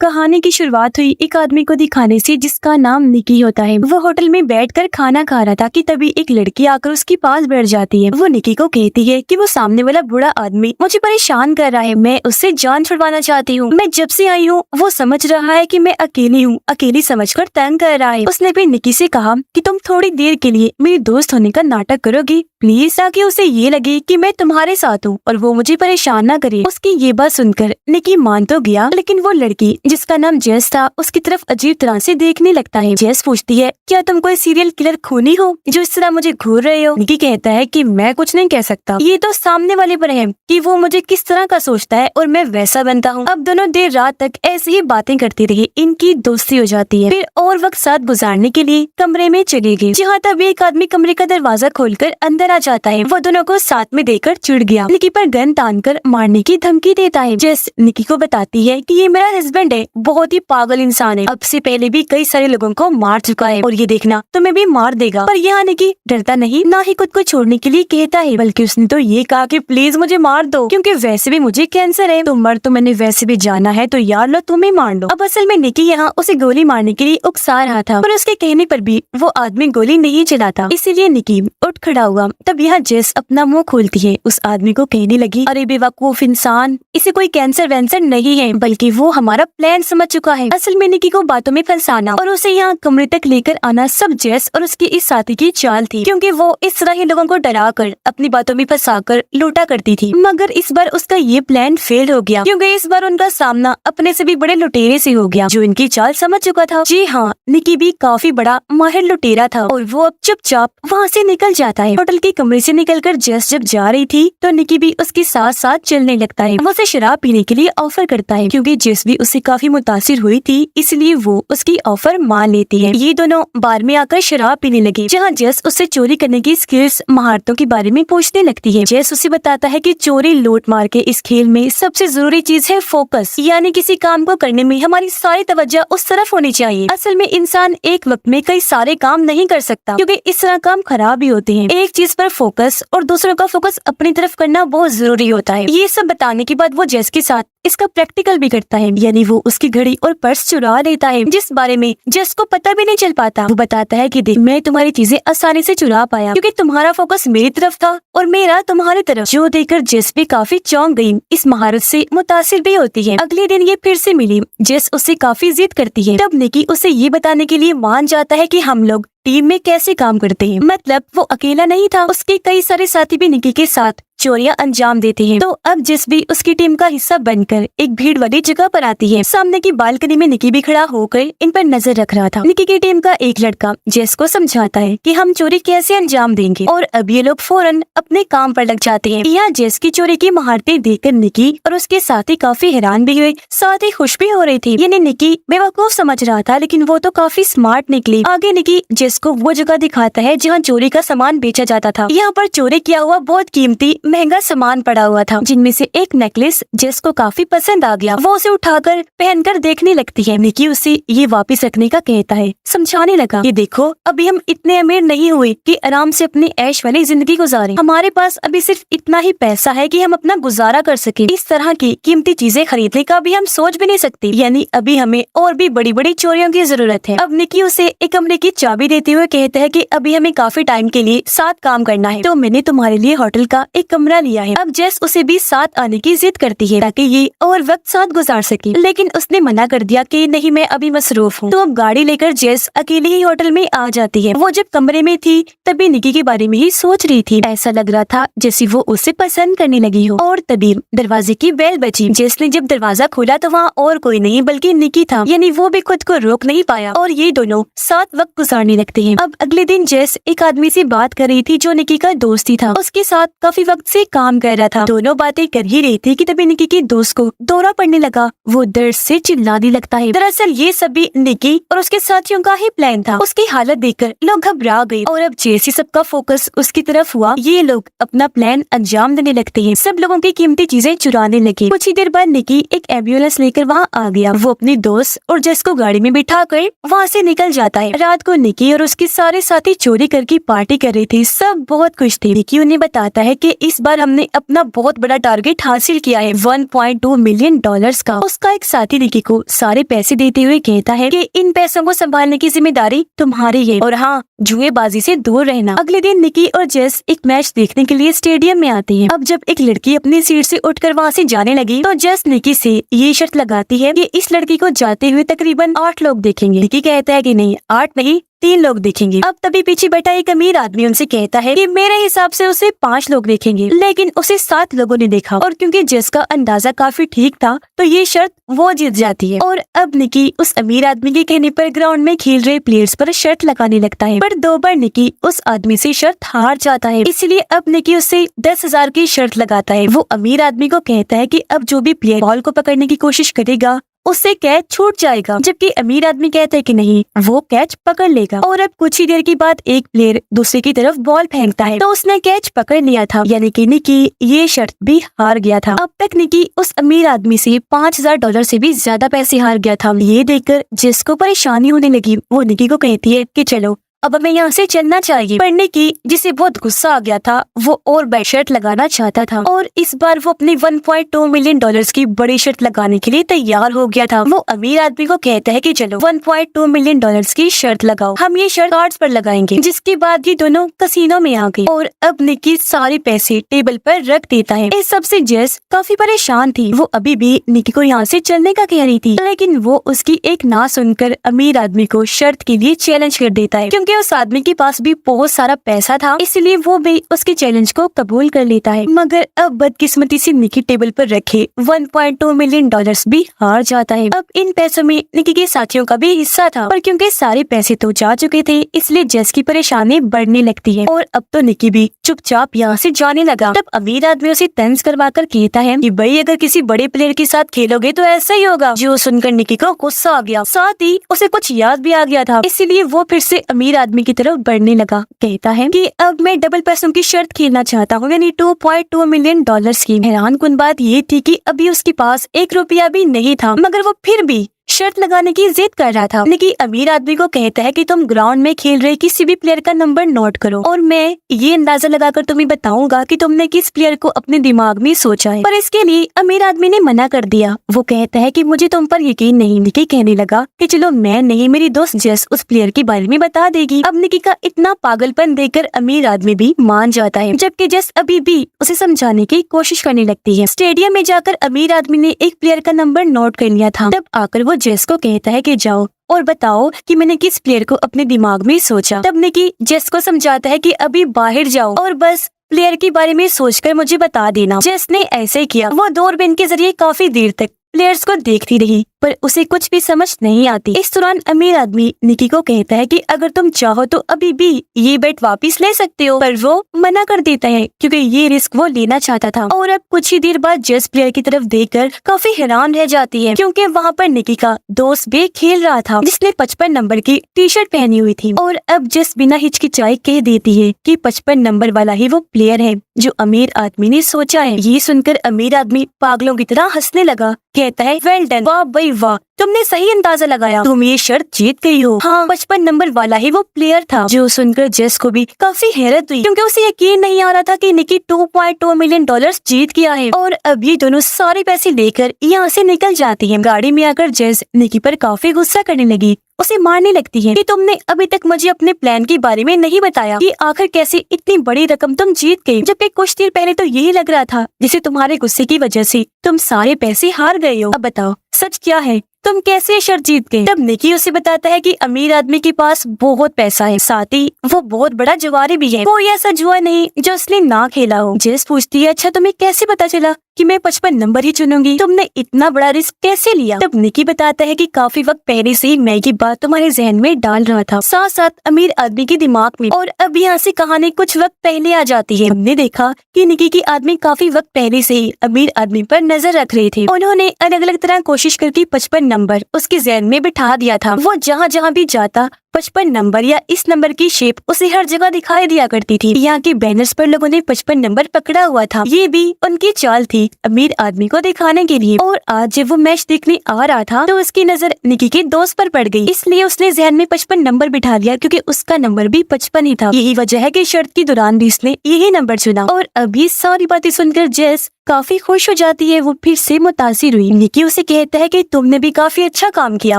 कहानी की शुरुआत हुई एक आदमी को दिखाने से जिसका नाम निकी होता है। वो होटल में बैठकर खाना खा रहा था कि तभी एक लड़की आकर उसके पास बैठ जाती है। वो निकी को कहती है कि वो सामने वाला बूढ़ा आदमी मुझे परेशान कर रहा है, मैं उससे जान छुड़वाना चाहती हूँ। मैं जब से आई हूँ वो समझ रहा है कि मैं अकेली हूँ, अकेली समझकर तंग कर रहा है। उसने भी निकी से कहा कि तुम थोड़ी देर के लिए मेरी दोस्त होने का नाटक करोगी प्लीज, ताकि उसे ये लगे कि मैं तुम्हारे साथ हूँ और वो मुझे परेशान न करे। उसकी ये बात सुनकर निकी मान तो गया, लेकिन वो लड़की जिसका नाम जेस था उसकी तरफ अजीब तरह से देखने लगता है। जेस पूछती है, क्या तुम कोई सीरियल किलर खूनी हो जो इस तरह मुझे घूर रहे हो? निकी कहता है कि मैं कुछ नहीं कह सकता, ये तो सामने वाले पर है कि वो मुझे किस तरह का सोचता है और मैं वैसा बनता हूँ। अब दोनों देर रात तक ऐसी ही बातें करती रही, इनकी दोस्ती हो जाती है। फिर और वक्त साथ गुजारने के लिए कमरे में चले गए, जहाँ तब एक आदमी कमरे का दरवाजा खोलकर अंदर आ जाता है। वो दोनों को साथ में देखकर चिढ़ गया, निकी पर गन तानकर मारने की धमकी देता है। जेस निकी को बताती है कि ये मेरा हस्बैंड है, बहुत ही पागल इंसान है, अब से पहले भी कई सारे लोगों को मार चुका है और ये देखना तुम्हें भी मार देगा। पर यहाँ निकी डरता नहीं, ना ही खुद को छोड़ने के लिए कहता है, बल्कि उसने तो ये कहा कि प्लीज मुझे मार दो, क्योंकि वैसे भी मुझे कैंसर है, तो मर तो मैंने वैसे भी जाना है, तो यार लो तुम्हें मार लो। अब असल में निकी यहाँ उसे गोली मारने के लिए उकसा रहा था, पर उसके कहने पर भी वो आदमी गोली नहीं चलाता, इसीलिए निकी उठ खड़ा हुआ। तब यहाँ जेस अपना मुँह खोलती है, उस आदमी को कहने लगी, अरे बेवकूफ इंसान, इसे कोई कैंसर वैंसर नहीं है, बल्कि वो हमारा प्लान समझ चुका है। असल में निकी को बातों में फंसाना और उसे यहाँ कमरे तक लेकर आना सब जेस और उसकी इस साथी की चाल थी, क्योंकि वो इस तरह ही लोगों को डरा कर अपनी बातों में फंसाकर लूटा करती थी। मगर इस बार उसका ये प्लान फेल हो गया, क्योंकि इस बार उनका सामना अपने से भी बड़े लुटेरे से हो गया, जो इनकी चाल समझ चुका था। जी हाँ, निकी भी काफी बड़ा माहिर लुटेरा था और वो अब चुपचाप वहाँ से निकल जाता है। होटल के कमरे से निकलकर जेस जब जा रही थी तो निकी भी उसके साथ साथ चलने लगता है। वो उसे शराब पीने के लिए ऑफर करता है, क्योंकि जेस भी उससे काफी मुतासिर हुई थी, इसलिए वो उसकी ऑफर मान लेती है। ये दोनों बार में आकर शराब पीने लगे, जहाँ जेस उससे चोरी करने की स्किल्स महारतों के बारे में पूछने लगती है। जेस उसे बताता है कि चोरी लूट मार के इस खेल में सबसे जरूरी चीज है फोकस, यानी किसी काम को करने में हमारी सारी तवज्जो उस तरफ होनी चाहिए। असल में इंसान एक वक्त में कई सारे काम नहीं कर सकता, क्योंकि इस तरह काम खराब ही होते हैं। एक चीज पर फोकस और दूसरों का फोकस अपनी तरफ करना बहुत जरूरी होता है। ये सब बताने के बाद वो जेस के साथ इसका प्रैक्टिकल भी करता है, यानी वो उसकी घड़ी और पर्स चुरा लेता है, जिस बारे में जेस को पता भी नहीं चल पाता। वो बताता है कि देख, मैं तुम्हारी चीजें आसानी से चुरा पाया, क्योंकि तुम्हारा फोकस मेरी तरफ था और मेरा तुम्हारी तरफ, जो देखकर जेस भी काफी चौंक गई, इस महारत से मुतासिर भी होती है। अगले दिन ये फिर से मिली, जेस उससे काफी जिद करती है। तब निकी उसे ये बताने के लिए मान जाता है कि हम लोग टीम में कैसे काम करते हैं, मतलब वो अकेला नहीं था, उसके कई सारे साथी भी निकी के साथ चोरियां अंजाम देते हैं। तो अब जेस भी उसकी टीम का हिस्सा बनकर एक भीड़ वाली जगह पर आती है। सामने की बालकनी में निकी भी खड़ा होकर इन पर नजर रख रहा था। निकी की टीम का एक लड़का जेस को समझाता है कि हम चोरी कैसे अंजाम देंगे, और अब ये लोग फौरन अपने काम पर लग जाते हैं। यहाँ जेस की चोरी की महारतें देखकर निकी और उसके साथी काफी हैरान भी हुए, साथ ही खुश भी हो रही थी। यानी निकी बेवकूफ समझ रहा था, लेकिन वो तो काफी स्मार्ट निकली। आगे निकी जेस को वो जगह दिखाता है जहाँ चोरी का सामान बेचा जाता था। यहाँ पर चोरी किया हुआ बहुत कीमती महंगा सामान पड़ा हुआ था, जिनमें से एक नेकलेस जेस को काफी पसंद आ गया। वो उसे उठाकर पहनकर देखने लगती है। निकी उसे ये वापस रखने का कहता है, समझाने लगा, ये देखो, अभी हम इतने अमीर नहीं हुए कि आराम से अपनी ऐश वाली जिंदगी गुजारें। हमारे पास अभी सिर्फ इतना ही पैसा है कि हम अपना गुजारा कर सके। इस तरह की कीमती चीजें खरीदने का भी हम सोच भी नहीं सकते, यानी अभी हमें और भी बड़ी बड़ी चोरियों की जरूरत है। अब निकी उसे एक कमरे की चाबी देते हुए कहता है कि अभी हमें काफी टाइम के लिए साथ काम करना है, तो मैंने तुम्हारे लिए होटल का एक कमरा लिया है। अब जेस उसे भी साथ आने की जिद करती है ताकि ये और वक्त साथ गुजार सके, लेकिन उसने मना कर दिया कि नहीं, मैं अभी मसरूफ हूँ। तो अब गाड़ी लेकर जेस अकेले ही होटल में आ जाती है। वो जब कमरे में थी तभी निकी के बारे में ही सोच रही थी। ऐसा लग रहा था जैसे वो उसे पसंद करने लगी हो। और तभी दरवाजे की बेल बजी। जेस ने जब दरवाजा खोला तो वहाँ और कोई नहीं बल्कि निकी था, यानी वो भी खुद को रोक नहीं पाया और ये दोनों साथ वक्त गुजारने लगते हैं। अब अगले दिन जेस एक आदमी से बात कर रही थी जो निकी का दोस्त ही था, उसके साथ काफी वक्त से काम कर रहा था। दोनों बातें कर ही रही थी कि तभी निकी के दोस्त को दौरा पड़ने लगा। वो दर्द से चिल्लाने लगता है। दरअसल ये सभी निकी और उसके साथियों का ही प्लान था। उसकी हालत देखकर लोग घबरा गए और अब जैसे सबका फोकस उसकी तरफ हुआ, ये लोग अपना प्लान अंजाम देने लगते हैं। सब लोगों की कीमती चीजें चुराने लगे। कुछ ही देर बाद निकी एक एम्बुलेंस लेकर वहाँ आ गया। वो अपनी दोस्त और जेस को गाड़ी में बिठा कर वहाँ से निकल जाता है। रात को निकी और उसके सारे साथी चोरी करके पार्टी कर रहे थे। सब बहुत खुश थे। निकी उन्हें बताता है कि इस बार हमने अपना बहुत बड़ा टारगेट हासिल किया है, $1.2 मिलियन का। उसका एक साथी निकी को सारे पैसे देते हुए कहता है कि इन पैसों को संभालने की जिम्मेदारी तुम्हारी है और हाँ, जुएबाजी से दूर रहना। अगले दिन निकी और जेस एक मैच देखने के लिए स्टेडियम में आते हैं। अब जब एक लड़की अपनी सीट से उठकर वहाँ से जाने लगी तो जेस निकी से ये शर्त लगाती है कि इस लड़की को जाते हुए तकरीबन 8 लोग देखेंगे। निकी कहता है कि नहीं, 8 नहीं, 3 लोग देखेंगे। अब तभी पीछे बैठा एक अमीर आदमी उनसे कहता है कि मेरे हिसाब से उसे 5 लोग देखेंगे, लेकिन उसे 7 लोगों ने देखा। और क्योंकि जेस का अंदाजा काफी ठीक था तो ये शर्त वो जीत जाती है। और अब निकी उस अमीर आदमी के कहने पर ग्राउंड में खेल रहे प्लेयर्स पर शर्त लगाने लगता है, पर 2 बार निकी उस आदमी से शर्त हार जाता है। इसलिए अब निकी उससे 10,000 की शर्त लगाता है। वो अमीर आदमी को कहता है कि अब जो भी प्लेयर बॉल को पकड़ने की कोशिश करेगा उससे कैच छूट जाएगा, जबकि अमीर आदमी कहता है कि नहीं, वो कैच पकड़ लेगा। और अब कुछ ही देर के बाद एक प्लेयर दूसरे की तरफ बॉल फेंकता है तो उसने कैच पकड़ लिया था, यानी कि निकी ये शर्त भी हार गया था। अब तक निकी उस अमीर आदमी से $5,000 से भी ज्यादा पैसे हार गया था। ये देखकर जिसको परेशानी होने लगी वो निकी को कहती है कि चलो अब हमें यहाँ से चलना चाहिए। पर निकी, जिसे बहुत गुस्सा आ गया था, वो और बड़ी शर्त लगाना चाहता था और इस बार वो अपने $1.2 मिलियन की बड़ी शर्त लगाने के लिए तैयार हो गया था। वो अमीर आदमी को कहता है कि चलो $1.2 मिलियन की शर्त लगाओ, हम ये शर्त कार्ड्स पर लगाएंगे। जिसके बाद ये दोनों कसीनो में आ गए और अब निकी सारे पैसे टेबल पर रख देता है। इस सबसे जेस काफी परेशान थी। वो अभी भी निकी को यहाँ से चलने का कह रही थी, लेकिन वो उसकी एक ना सुनकर अमीर आदमी को शर्त के लिए चैलेंज कर देता है। क्योंकि उस आदमी के पास भी बहुत सारा पैसा था, इसलिए वो भी उसके चैलेंज को कबूल कर लेता है। मगर अब बदकिस्मती से निकी टेबल पर रखे $1.2 मिलियन भी हार जाता है। अब इन पैसों में निकी के साथियों का भी हिस्सा था, पर क्योंकि सारे पैसे तो जा चुके थे इसलिए जेस की परेशानी बढ़ने लगती है और अब तो निकी भी चुपचाप यहाँ से जाने लगा। तब अमीर आदमी उसे तंज करवा कर कहता है कि भाई, अगर किसी बड़े प्लेयर के साथ खेलोगे तो ऐसा ही होगा। जो सुनकर निकी को गुस्सा आ गया, साथ ही उसे कुछ याद भी आ गया था, इसीलिए वो फिर से अमीर आदमी की तरफ बढ़ने लगा। कहता है कि अब मैं डबल पैसों की शर्त खेलना चाहता हूँ, यानी $2.2 मिलियन की। हैरान कुन बात ये थी कि अभी उसके पास 1 रुपया भी नहीं था, मगर वो फिर भी शर्त लगाने की जिद कर रहा था। निकी अमीर आदमी को कहता है कि तुम ग्राउंड में खेल रहे किसी भी प्लेयर का नंबर नोट करो और मैं ये अंदाजा लगाकर तुम्हें बताऊंगा कि तुमने किस प्लेयर को अपने दिमाग में सोचा है। पर इसके लिए अमीर आदमी ने मना कर दिया। वो कहता है कि मुझे तुम पर यकीन नहीं। निकी कहने लगा कि चलो मैं नहीं, मेरी दोस्त जेस उस प्लेयर के बारे में बता देगी। अब निकी का इतना पागलपन देखकर अमीर आदमी भी मान जाता है, जबकि जेस अभी भी उसे समझाने की कोशिश करने लगती है। स्टेडियम में जाकर अमीर आदमी ने एक प्लेयर का नंबर नोट कर लिया था। तब आकर वो जेस को कहता है कि जाओ और बताओ कि मैंने किस प्लेयर को अपने दिमाग में सोचा। तब निकी जेस को समझाता है कि अभी बाहर जाओ और बस प्लेयर के बारे में सोचकर मुझे बता देना। जेस ने ऐसे ही किया। वो दूरबीन के जरिए काफी देर तक प्लेयर्स को देखती रही, पर उसे कुछ भी समझ नहीं आती। इस दौरान अमीर आदमी निकी को कहता है कि अगर तुम चाहो तो अभी भी ये बेट वापस ले सकते हो, पर वो मना कर देता है क्योंकि ये रिस्क वो लेना चाहता था। और अब कुछ ही देर बाद जेस प्लेयर की तरफ देखकर काफी हैरान रह जाती है, क्योंकि वहाँ पर निकी का दोस्त भी खेल रहा था जिसने 55 नंबर की टी शर्ट पहनी हुई थी। और अब जेस बिना हिचकिचाई कह देती है कि 55 नंबर वाला ही वो प्लेयर है जो अमीर आदमी ने सोचा है। ये सुनकर अमीर आदमी पागलों की तरह हंसने लगा। कहता है, वेल डन, वाह भाई वाह, तुमने सही अंदाजा लगाया, तुम ये शर्त जीत गई हो। हाँ, 55 नंबर वाला ही वो प्लेयर था। जो सुनकर जेस को भी काफी हैरत हुई, क्योंकि उसे यकीन नहीं आ रहा था कि निकी $2.2 मिलियन जीत गया है। और अब ये दोनों सारे पैसे लेकर यहाँ से निकल जाती है। गाड़ी में आकर जेस निकी पर काफी गुस्सा करने लगी। उसे मारने लगती है कि तुमने अभी तक मुझे अपने प्लान के बारे में नहीं बताया कि आखिर कैसे इतनी बड़ी रकम तुम जीत गई, जबकि कुछ देर पहले तो यही लग रहा था जिसे तुम्हारे गुस्से की वजह से तुम सारे पैसे हार गए हो। अब बताओ सच क्या है, तुम कैसे शर्त जीत गए। तब निकी उसे बताता है कि अमीर आदमी के पास बहुत पैसा है, साथ ही वो बहुत बड़ा जुआरी भी है, कोई ऐसा जुआ नहीं जो उसने ना खेला हो। जेस पूछती है, अच्छा तुम्हें कैसे पता चला कि मैं 55 नंबर ही चुनूंगी, तुमने इतना बड़ा रिस्क कैसे लिया। तब निकी बताता है कि काफी वक्त पहले से ही मैं ये बात तुम्हारे जहन में डाल रहा था, साथ साथ अमीर आदमी के दिमाग में। और अब यहाँ से कहानी कुछ वक्त पहले आ जाती है। हमने देखा कि निकी के आदमी काफी वक्त पहले से ही अमीर आदमी पर नजर रख रहे थे। उन्होंने अलग अलग तरह कोशिश करके 55 नंबर उसके जहन में बिठा दिया था। वो जहाँ जहाँ भी जाता 55 नंबर या इस नंबर की शेप उसे हर जगह दिखाई दिया करती थी। यहाँ के बैनर्स पर लोगों ने 55 नंबर पकड़ा हुआ था। ये भी उनकी चाल थी अमीर आदमी को दिखाने के लिए। और आज जब वो मैच देखने आ रहा था तो उसकी नजर निकी के दोस्त पर पड़ गई, इसलिए उसने जहन में 55 नंबर बिठा लिया क्योंकि उसका नंबर भी 55 ही था। यही वजह है कि शर्त के दौरान भी उसने यही नंबर चुना। और अभी सारी बातें सुनकर जेस काफी खुश हो जाती है। वो फिर से मुतासिर हुई। निकी उसे कहता है कि तुमने भी काफी अच्छा काम किया,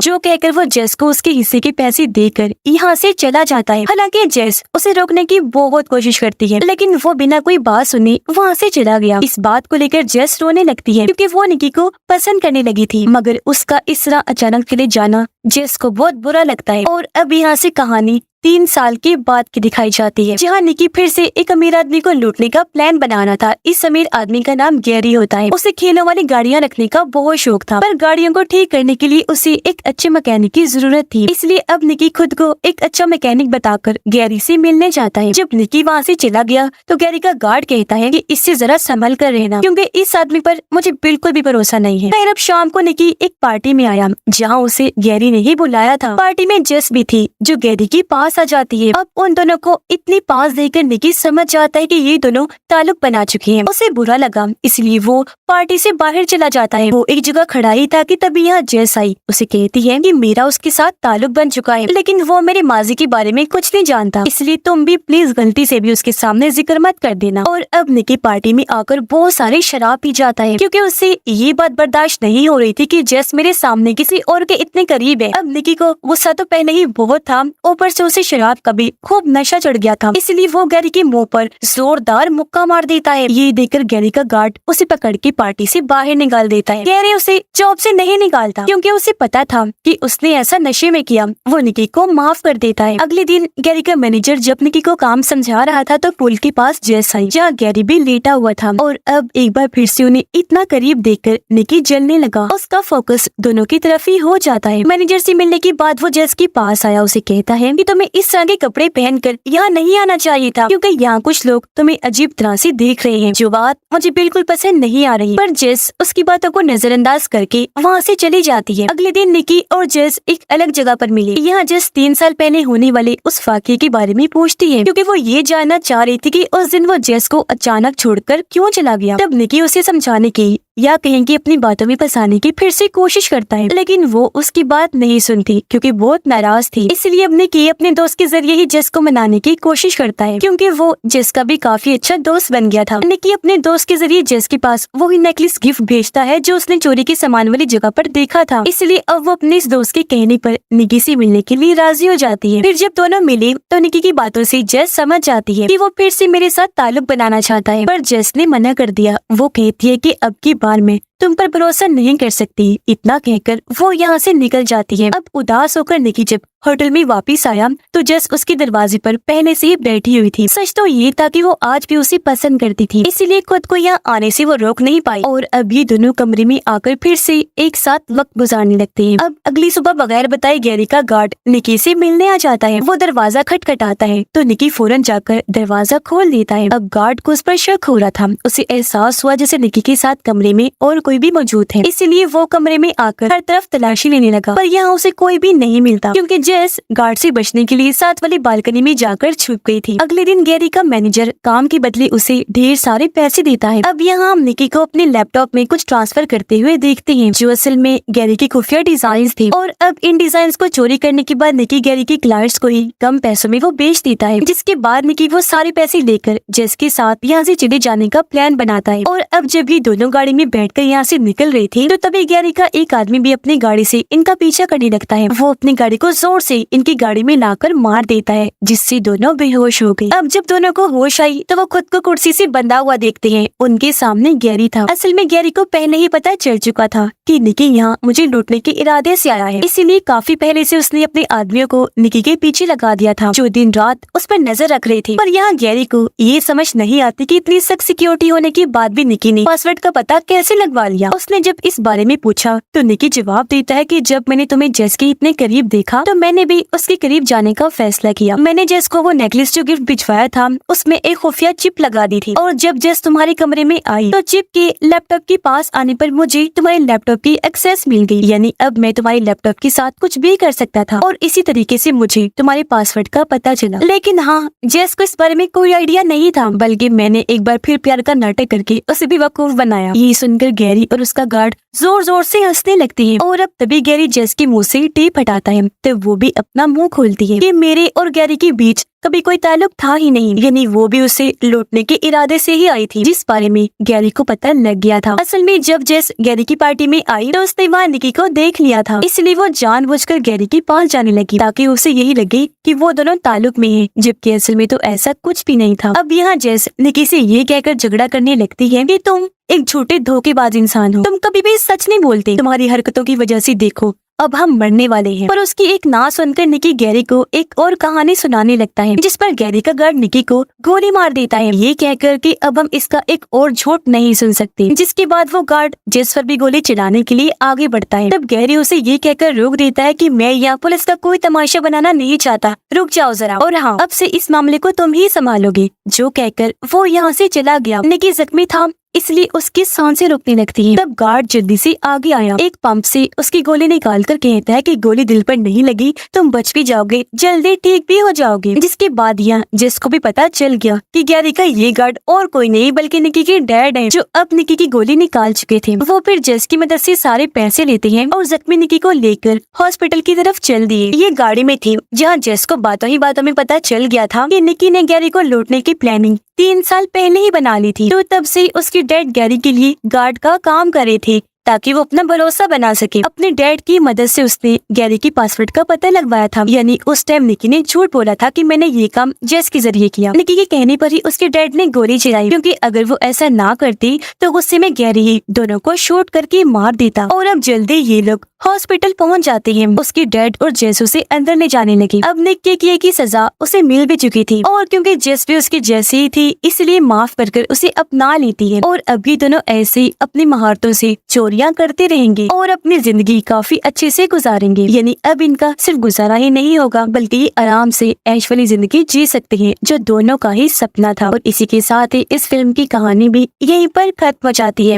जो कहकर वो जेस को उसके हिस्से के पैसे देकर यहाँ से चला जाता है। हालांकि जेस उसे रोकने की बहुत कोशिश करती है, लेकिन वो बिना कोई बात सुने वहाँ से चला गया। इस बात को लेकर जेस रोने लगती है क्योंकि वो निकी को पसंद करने लगी थी, मगर उसका इस तरह अचानक चले जाना जेस को बहुत बुरा लगता है। और अब यहाँ से कहानी 3 साल के बाद की दिखाई जाती है, जहाँ निकी फिर से एक अमीर आदमी को लूटने का प्लान बनाना था। इस अमीर आदमी का नाम गैरी होता है। उसे खेलों वाली गाड़ियाँ रखने का बहुत शौक था, पर गाड़ियों को ठीक करने के लिए उसे एक अच्छे मैकेनिक की जरूरत थी। इसलिए अब निकी खुद को एक अच्छा मैकेनिक बताकर गैरी से मिलने जाता है। जब निकी वहाँ से चला गया तो गैरी का गार्ड कहता है कि इससे जरा संभल कर रहना, क्योंकि इस आदमी पर मुझे बिल्कुल भी भरोसा नहीं है। फिर अब शाम को निकी एक पार्टी में आया जहाँ उसे गैरी ने ही बुलाया था। पार्टी में जेस भी थी जो गैरी के पास आ जाती है। अब उन दोनों को इतनी पास देखकर निकी समझ जाता है कि ये दोनों ताल्लुक बना चुके हैं। उसे बुरा लगा, इसलिए वो पार्टी से बाहर चला जाता है। वो एक जगह खड़ा ही था कि तभी यहाँ जेस आई। उसे कहती है कि मेरा उसके साथ ताल्लुक बन चुका है, लेकिन वो मेरे माजी के बारे में कुछ नहीं जानता, इसलिए तुम भी प्लीज गलती से भी उसके सामने जिक्र मत कर देना। और अब निकी पार्टी में आकर बहुत सारी शराब पी जाता है क्योंकि उसे ये बात बर्दाश्त नहीं हो रही थी कि जेस मेरे सामने किसी और के इतने करीब है। अब निकी को गुस्सा तो पहले ही बहुत था, ऊपर से उसे शराब का भी खूब नशा चढ़ गया था, इसलिए वो गैरी के मुंह पर जोरदार मुक्का मार देता है। ये देखकर गैरी का गार्ड उसे पकड़ के पार्टी से बाहर निकाल देता है। गैरी उसे जॉब से नहीं निकालता क्योंकि उसे पता था कि उसने ऐसा नशे में किया। वो निकी को माफ कर देता है। अगले दिन गैरी का मैनेजर जब निकी को काम समझा रहा था तो पुल के पास जेस आई, जहाँ गैरी भी लेटा हुआ था। और अब एक बार फिर से उन्हें इतना करीब देखकर निकी जलने लगा। उसका फोकस दोनों की तरफ ही हो जाता है। मैनेजर से मिलने के बाद वो जेस के पास आया। उसे कहता है कि तुम्हें इस तरह के कपड़े पहनकर यहाँ नहीं आना चाहिए था, क्योंकि यहाँ कुछ लोग तुम्हें अजीब तरह से देख रहे हैं, जो बात मुझे बिल्कुल पसंद नहीं आ रही। पर जेस उसकी बातों को नजरअंदाज करके वहाँ से चली जाती है। अगले दिन निकी और जेस एक अलग जगह पर मिले। यहाँ जेस 3 साल पहले होने वाले उस वाकये के बारे में पूछती है, क्योंकि वो ये जानना चाह रही थी कि उस दिन वो जेस को अचानक छोड़कर क्यों चला गया। तब निकी उसे समझाने की या कहें कि अपनी बातों में फंसाने की फिर से कोशिश करता है, लेकिन वो उसकी बात नहीं सुनती क्योंकि बहुत नाराज थी। इसलिए अब निकी अपने दोस्त के जरिए ही जेस को मनाने की कोशिश करता है, क्योंकि वो जेस का भी काफी अच्छा दोस्त बन गया था। निकी अपने दोस्त के जरिए जेस के पास वही नेकलेस गिफ्ट भेजता है जो उसने चोरी के सामान वाली जगह पर देखा था। इसलिए अब वो अपने इस दोस्त के कहने पर निकी से मिलने के लिए राजी हो जाती है। फिर जब दोनों मिले तो निकी की बातों से जेस समझ जाती है कि वो फिर से मेरे साथ ताल्लुक बनाना चाहता है, पर जेस ने मना कर दिया। वो कहती है कि अब की बार में तुम पर भरोसा नहीं कर सकती। इतना कहकर वो यहाँ से निकल जाती है। अब उदास होकर निकी जब होटल में वापस आया तो जेस उसके दरवाजे पर पहले से ही बैठी हुई थी। सच तो ये था कि वो आज भी उसे पसंद करती थी, इसीलिए खुद को यहाँ आने से वो रोक नहीं पाई। और अब ये दोनों कमरे में आकर फिर से एक साथ वक्त गुजारने लगते हैं। अब अगली सुबह बगैर बताए गैरी का गार्ड निकी से मिलने आ जाता है। वो दरवाजा खटखटाता है तो निकी फौरन जाकर दरवाजा खोल देता है। अब गार्ड को उस पर शक हो रहा था। उसे एहसास हुआ जैसे निकी के साथ कमरे में और कोई भी मौजूद है, इसीलिए वो कमरे में आकर हर तरफ तलाशी लेने लगा, पर यहाँ उसे कोई भी नहीं मिलता क्योंकि जेस गार्ड से बचने के लिए साथ वाली बालकनी में जाकर छुप गई थी। अगले दिन गैरी का मैनेजर काम के बदले उसे ढेर सारे पैसे देता है। अब यहाँ हम निकी को अपने लैपटॉप में कुछ ट्रांसफर करते हुए देखते हैं, जो असल में गैरी की खुफिया डिजाइन थे। और अब इन डिजाइन को चोरी करने के बाद निकी गैरी के क्लाइंट्स को ही कम पैसों में वो बेच देता है, जिसके बाद निकी वो सारे पैसे लेकर जेस के साथ यहाँ से चले जाने का प्लान बनाता है। और अब जब ये दोनों गाड़ी में बैठकर यहाँ से निकल रहे थे तो तभी गैरी का एक आदमी भी अपनी गाड़ी से इनका पीछा करने लगता है। वो अपनी गाड़ी को जोर से इनकी गाड़ी में लाकर मार देता है, जिससे दोनों बेहोश हो गए। अब जब दोनों को होश आई तो वो खुद को कुर्सी से बंधा हुआ देखते हैं। उनके सामने गैरी था। असल में गैरी को पहले ही पता चल चुका था कि निकी यहाँ मुझे लूटने के इरादे से आया है, इसीलिए काफी पहले से उसने अपने आदमियों को निकी के पीछे लगा दिया था, जो दिन रात उस पर नजर रख रहे थे। पर यहाँ गैरी को ये समझ नहीं आती कि इतनी सख्त सिक्योरिटी होने के बाद भी निकी ने पासवर्ड का पता कैसे लगवा छुपा लिया। उसने जब इस बारे में पूछा तो निकी जवाब देता है कि जब मैंने तुम्हें जेस के इतने करीब देखा तो मैंने भी उसके करीब जाने का फैसला किया। मैंने जेस को वो नेकलेस जो गिफ्ट भिजवाया था उसमें एक खुफिया चिप लगा दी थी और जब जेस तुम्हारे कमरे में आई तो चिप के लैपटॉप के पास आने पर मुझे तुम्हारे लैपटॉप की एक्सेस मिल गई, यानी अब मैं तुम्हारे लैपटॉप के साथ कुछ भी कर सकता था और इसी तरीके से मुझे तुम्हारे पासवर्ड का पता चला। लेकिन हाँ, जेस को इस बारे में कोई आइडिया नहीं था, बल्कि मैंने एक बार फिर प्यार का नाटक करके उसे भी बेवकूफ बनाया। ये सुनकर गैरी और उसका गार्ड जोर जोर से हंसने लगती है और अब तभी गैरी जेस के मुंह से टेप हटाता है तो वो भी अपना मुंह खोलती है कि मेरे और गैरी के बीच कभी कोई ताल्लुक था ही नहीं, यानी वो भी उसे लूटने के इरादे से ही आई थी, जिस बारे में गैरी को पता लग गया था। असल में जब जेस गैरी की पार्टी में आई तो उसने वहाँ निकी को देख लिया था, इसलिए वो जानबूझकर गैरी के पास जाने लगी ताकि उसे यही लगे कि वो दोनों ताल्लुक में हैं, जबकि असल में तो ऐसा कुछ भी नहीं था। अब यहाँ जेस निकी से ये कहकर झगड़ा करने लगती है कि तुम एक झूठे धोखेबाज इंसान हो, तुम कभी भी सच नहीं बोलते, तुम्हारी हरकतों की वजह से देखो अब हम मरने वाले हैं। पर उसकी एक ना सुनकर निकी गैरी को एक और कहानी सुनाने लगता है, जिस पर गैरी का गार्ड निकी को गोली मार देता है, ये कहकर कि अब हम इसका एक और झूठ नहीं सुन सकते। जिसके बाद वो गार्ड जेस पर भी गोली चलाने के लिए आगे बढ़ता है। तब गैरी उसे ये कहकर रोक देता है कि मैं यहाँ पुलिस का कोई तमाशा बनाना नहीं चाहता, रुक जाओ जरा, और हाँ, अब से इस मामले को तुम ही संभालोगे। जो कहकर वो यहाँ से चला गया। निकी जख्मी था इसलिए उसकी सांसें रुकने लगती हैं। तब गार्ड जल्दी से आगे आया, एक पंप से उसकी गोली निकाल कर कहता है कि गोली दिल पर नहीं लगी, तुम बच भी जाओगे, जल्दी ठीक भी हो जाओगे। जिसके बाद यहाँ जेस को भी पता चल गया कि गैरी का ये गार्ड और कोई नहीं बल्कि निकी के डैड हैं, जो अब निकी की गोली निकाल चुके थे। वो फिर जेस की मदद से सारे पैसे लेते हैं और जख्मी निकी को लेकर हॉस्पिटल की तरफ चल दिए। ये गाड़ी में थी जहाँ जेस को बातों ही बातों में पता चल गया था कि निकी ने गैरी को लूटने की प्लानिंग 3 साल पहले ही बना ली थी, तो तब से उसकी डैड गैरी के लिए गार्ड का काम कर रहे थे ताकि वो अपना भरोसा बना सके। अपने डैड की मदद से उसने गैरी की पासवर्ड का पता लगवाया था, यानी उस टाइम निकी ने झूठ बोला था कि मैंने ये काम जेस के जरिए किया। निकी के कहने पर ही उसके डैड ने गोली चलाई, क्योंकि अगर वो ऐसा ना करती तो गुस्से में गैरी ही दोनों को शूट करके मार देता। और अब जल्दी ये लोग हॉस्पिटल पहुंच जाते हैं। उसके डैड और जेस उसे अंदर ले जाने लगे। अब निक के किए की सजा उसे मिल भी चुकी थी और क्योंकि जेस भी उसके जैसी ही थी इसलिए माफ कर उसे अपना लेती है और अब भी दोनों ऐसे ही अपनी महारतों से चोरियां करते रहेंगे और अपनी जिंदगी काफी अच्छे से गुजारेंगे। यानी अब इनका सिर्फ गुजारा ही नहीं होगा बल्कि ये आराम से ऐश वाली जिंदगी जी सकते हैं, जो दोनों का ही सपना था। और इसी के साथ ही इस फिल्म की कहानी भी यहीं पर खत्म हो जाती है।